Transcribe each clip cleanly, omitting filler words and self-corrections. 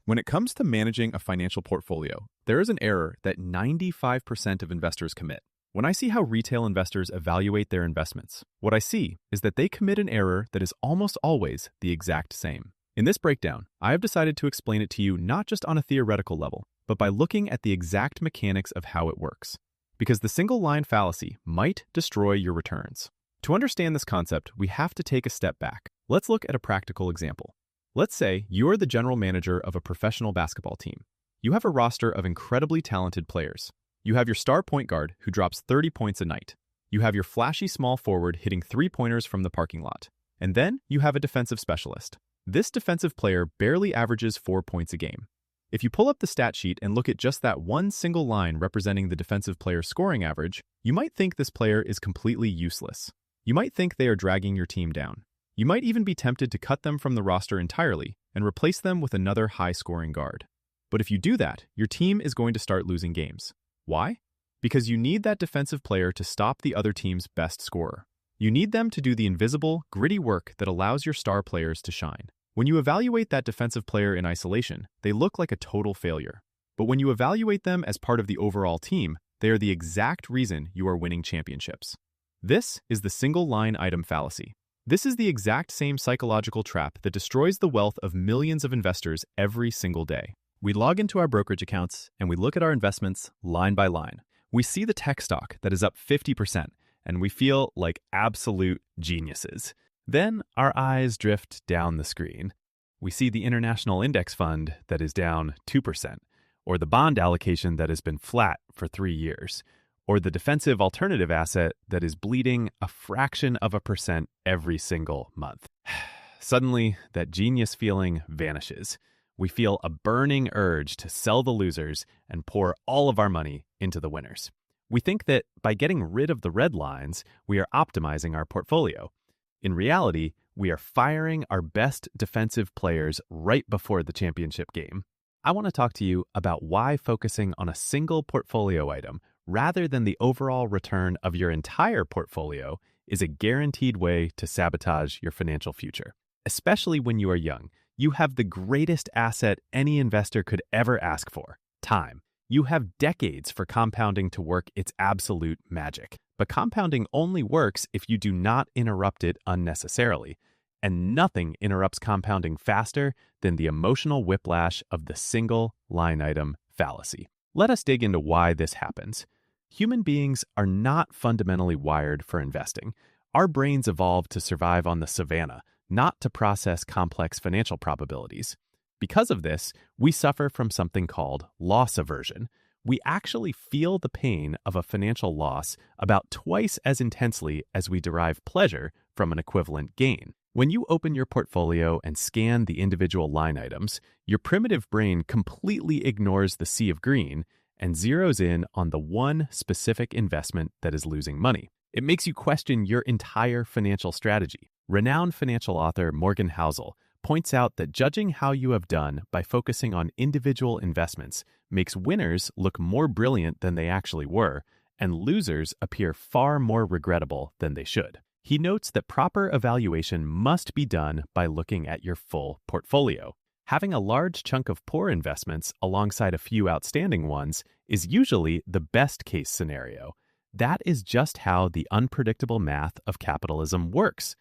When it comes to managing a financial portfolio, there is an error that 95% of investors commit. When I see how retail investors evaluate their investments, what I see is that they commit an error that is almost always the exact same. In this breakdown, I have decided to explain it to you not just on a theoretical level, but by looking at the exact mechanics of how it works. Because the single line fallacy might destroy your returns. To understand this concept, we have to take a step back. Let's look at a practical example. Let's say you're the general manager of a professional basketball team. You have a roster of incredibly talented players. You have your star point guard who drops 30 points a night. You have your flashy small forward hitting three-pointers from the parking lot. And then you have a defensive specialist. This defensive player barely averages 4 points a game. If you pull up the stat sheet and look at just that one single line representing the defensive player's scoring average, you might think this player is completely useless. You might think they are dragging your team down. You might even be tempted to cut them from the roster entirely and replace them with another high-scoring guard. But if you do that, your team is going to start losing games. Why? Because you need that defensive player to stop the other team's best scorer. You need them to do the invisible, gritty work that allows your star players to shine. When you evaluate that defensive player in isolation, they look like a total failure. But when you evaluate them as part of the overall team, they are the exact reason you are winning championships. This is the single line item fallacy. This is the exact same psychological trap that destroys the wealth of millions of investors every single day. We log into our brokerage accounts and we look at our investments line by line. We see the tech stock that is up 50% and we feel like absolute geniuses. Then our eyes drift down the screen. We see the international index fund that is down 2%, or the bond allocation that has been flat for 3 years, or the defensive alternative asset that is bleeding a fraction of a percent every single month. Suddenly, that genius feeling vanishes. We feel a burning urge to sell the losers and pour all of our money into the winners. We think that by getting rid of the red lines, we are optimizing our portfolio. In reality, we are firing our best defensive players right before the championship game. I want to talk to you about why focusing on a single portfolio item rather than the overall return of your entire portfolio is a guaranteed way to sabotage your financial future. Especially when you are young, you have the greatest asset any investor could ever ask for: time. You have decades for compounding to work its absolute magic. But compounding only works if you do not interrupt it unnecessarily. And nothing interrupts compounding faster than the emotional whiplash of the single line item fallacy. Let us dig into why this happens. Human beings are not fundamentally wired for investing. Our brains evolved to survive on the savannah, not to process complex financial probabilities. Because of this, we suffer from something called loss aversion. We actually feel the pain of a financial loss about twice as intensely as we derive pleasure from an equivalent gain. When you open your portfolio and scan the individual line items, your primitive brain completely ignores the sea of green and zeroes in on the one specific investment that is losing money. It makes you question your entire financial strategy. Renowned financial author Morgan Housel points out that judging how you have done by focusing on individual investments makes winners look more brilliant than they actually were, and losers appear far more regrettable than they should. He notes that proper evaluation must be done by looking at your full portfolio. Having a large chunk of poor investments alongside a few outstanding ones is usually the best case scenario. That is just how the unpredictable math of capitalism works.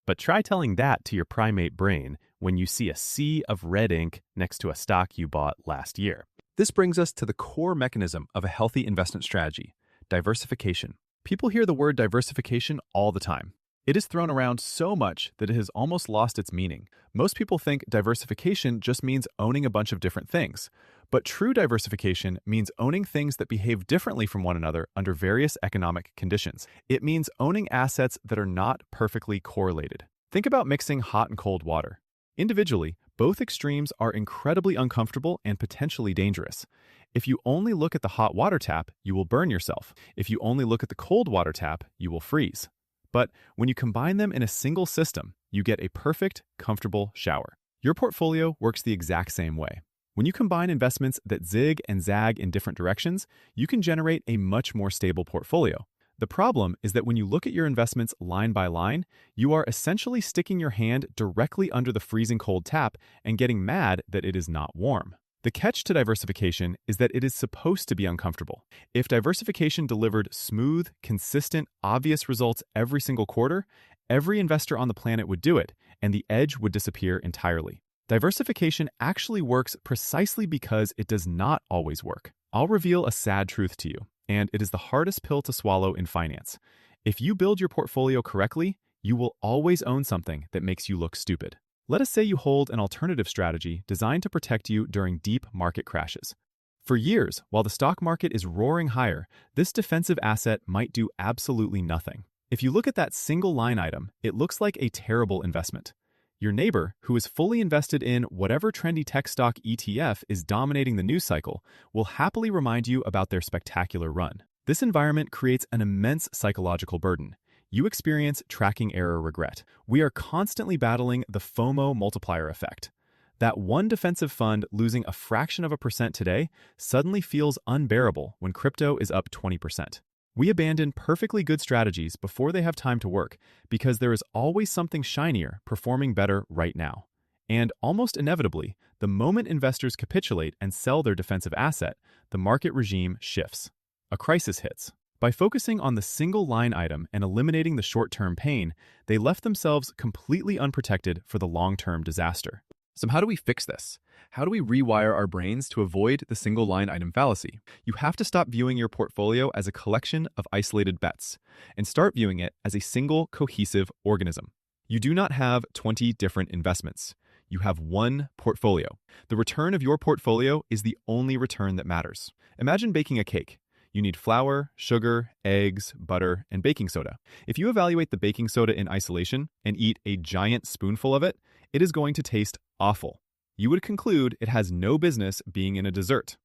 But try telling that to your primate brain when you see a sea of red ink next to a stock you bought last year. This brings us to the core mechanism of a healthy investment strategy: diversification. People hear the word diversification all the time. It is thrown around so much that it has almost lost its meaning. Most people think diversification just means owning a bunch of different things. But true diversification means owning things that behave differently from one another under various economic conditions. It means owning assets that are not perfectly correlated. Think about mixing hot and cold water. Individually, both extremes are incredibly uncomfortable and potentially dangerous. If you only look at the hot water tap, you will burn yourself. If you only look at the cold water tap, you will freeze. But when you combine them in a single system, you get a perfect, comfortable shower. Your portfolio works the exact same way. When you combine investments that zig and zag in different directions, you can generate a much more stable portfolio. The problem is that when you look at your investments line by line, you are essentially sticking your hand directly under the freezing cold tap and getting mad that it is not warm. The catch to diversification is that it is supposed to be uncomfortable. If diversification delivered smooth, consistent, obvious results every single quarter, every investor on the planet would do it, and the edge would disappear entirely. Diversification actually works precisely because it does not always work. I'll reveal a sad truth to you, and it is the hardest pill to swallow in finance. If you build your portfolio correctly, you will always own something that makes you look stupid. Let us say you hold an alternative strategy designed to protect you during deep market crashes. For years, while the stock market is roaring higher, this defensive asset might do absolutely nothing. If you look at that single line item, it looks like a terrible investment. Your neighbor, who is fully invested in whatever trendy tech stock ETF is dominating the news cycle, will happily remind you about their spectacular run. This environment creates an immense psychological burden. You experience tracking error regret. We are constantly battling the FOMO multiplier effect. That one defensive fund losing a fraction of a percent today suddenly feels unbearable when crypto is up 20%. We abandon perfectly good strategies before they have time to work because there is always something shinier performing better right now. And almost inevitably, the moment investors capitulate and sell their defensive asset, the market regime shifts. A crisis hits. By focusing on the single line item and eliminating the short-term pain, they left themselves completely unprotected for the long-term disaster. So how do we fix this? How do we rewire our brains to avoid the single line item fallacy? You have to stop viewing your portfolio as a collection of isolated bets and start viewing it as a single cohesive organism. You do not have 20 different investments. You have one portfolio. The return of your portfolio is the only return that matters. Imagine baking a cake. You need flour, sugar, eggs, butter, and baking soda. If you evaluate the baking soda in isolation and eat a giant spoonful of it, it is going to taste awful. You would conclude it has no business being in a dessert.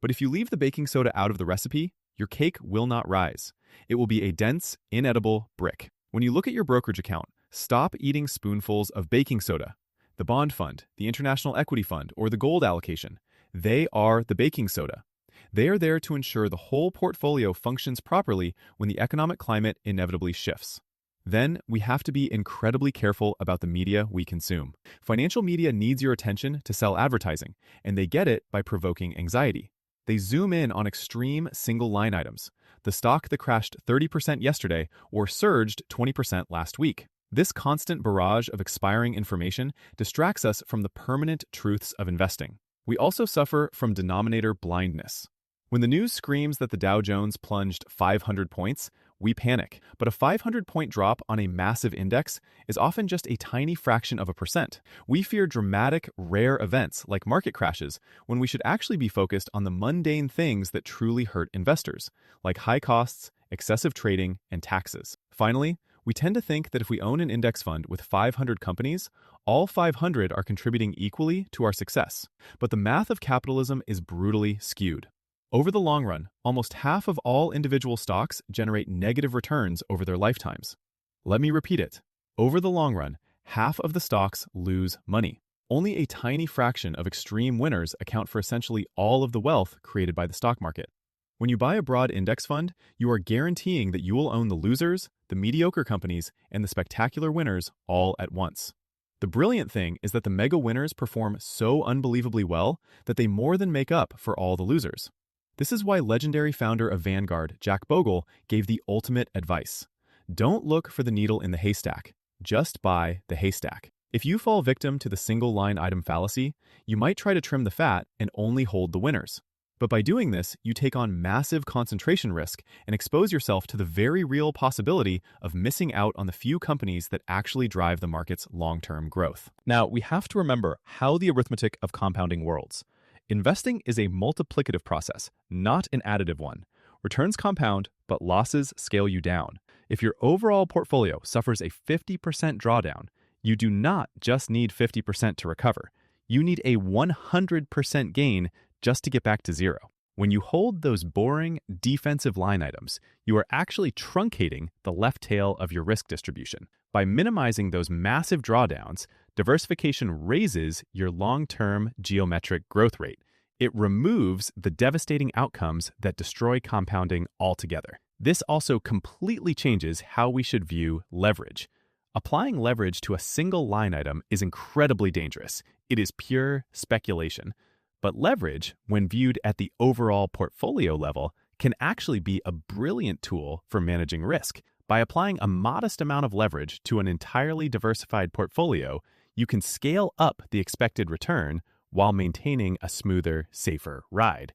But if you leave the baking soda out of the recipe, your cake will not rise. It will be a dense, inedible brick. When you look at your brokerage account, stop eating spoonfuls of baking soda. The bond fund, the international equity fund, or the gold allocation, they are the baking soda. They are there to ensure the whole portfolio functions properly when the economic climate inevitably shifts. Then, we have to be incredibly careful about the media we consume. Financial media needs your attention to sell advertising, and they get it by provoking anxiety. They zoom in on extreme single-line items, the stock that crashed 30% yesterday or surged 20% last week. This constant barrage of expiring information distracts us from the permanent truths of investing. We also suffer from denominator blindness. When the news screams that the Dow Jones plunged 500 points, we panic. But a 500-point drop on a massive index is often just a tiny fraction of a percent. We fear dramatic, rare events like market crashes when we should actually be focused on the mundane things that truly hurt investors, like high costs, excessive trading, and taxes. Finally, we tend to think that if we own an index fund with 500 companies, all 500 are contributing equally to our success. But the math of capitalism is brutally skewed. Over the long run, almost half of all individual stocks generate negative returns over their lifetimes. Let me repeat it. Over the long run, half of the stocks lose money. Only a tiny fraction of extreme winners account for essentially all of the wealth created by the stock market. When you buy a broad index fund, you are guaranteeing that you will own the losers, the mediocre companies, and the spectacular winners all at once. The brilliant thing is that the mega winners perform so unbelievably well that they more than make up for all the losers. This is why legendary founder of Vanguard, Jack Bogle, gave the ultimate advice. Don't look for the needle in the haystack. Just buy the haystack. If you fall victim to the single line item fallacy, you might try to trim the fat and only hold the winners. But by doing this, you take on massive concentration risk and expose yourself to the very real possibility of missing out on the few companies that actually drive the market's long-term growth. Now, we have to remember how the arithmetic of compounding works. Investing is a multiplicative process, not an additive one. Returns compound, but losses scale you down. If your overall portfolio suffers a 50% drawdown, you do not just need 50% to recover. You need a 100% gain just to get back to zero. When you hold those boring defensive line items, you are actually truncating the left tail of your risk distribution. By minimizing those massive drawdowns, diversification raises your long-term geometric growth rate. It removes the devastating outcomes that destroy compounding altogether. This also completely changes how we should view leverage. Applying leverage to a single line item is incredibly dangerous. It is pure speculation. But leverage, when viewed at the overall portfolio level, can actually be a brilliant tool for managing risk. By applying a modest amount of leverage to an entirely diversified portfolio, you can scale up the expected return while maintaining a smoother, safer ride.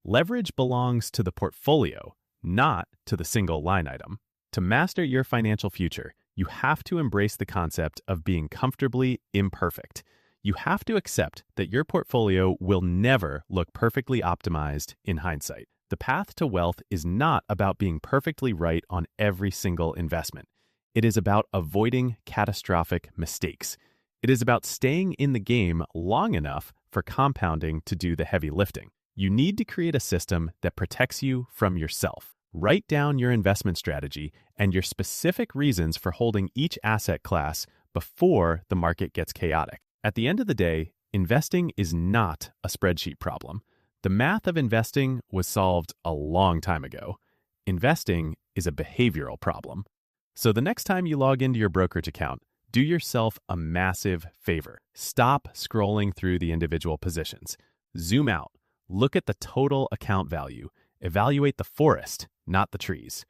Leverage belongs to the portfolio, not to the single line item. To master your financial future, you have to embrace the concept of being comfortably imperfect. You have to accept that your portfolio will never look perfectly optimized in hindsight. The path to wealth is not about being perfectly right on every single investment. It is about avoiding catastrophic mistakes. It is about staying in the game long enough for compounding to do the heavy lifting. You need to create a system that protects you from yourself. Write down your investment strategy and your specific reasons for holding each asset class before the market gets chaotic. At the end of the day, investing is not a spreadsheet problem. The math of investing was solved a long time ago. Investing is a behavioral problem. So the next time you log into your brokerage account, do yourself a massive favor. Stop scrolling through the individual positions. Zoom out. Look at the total account value. Evaluate the forest, not the trees.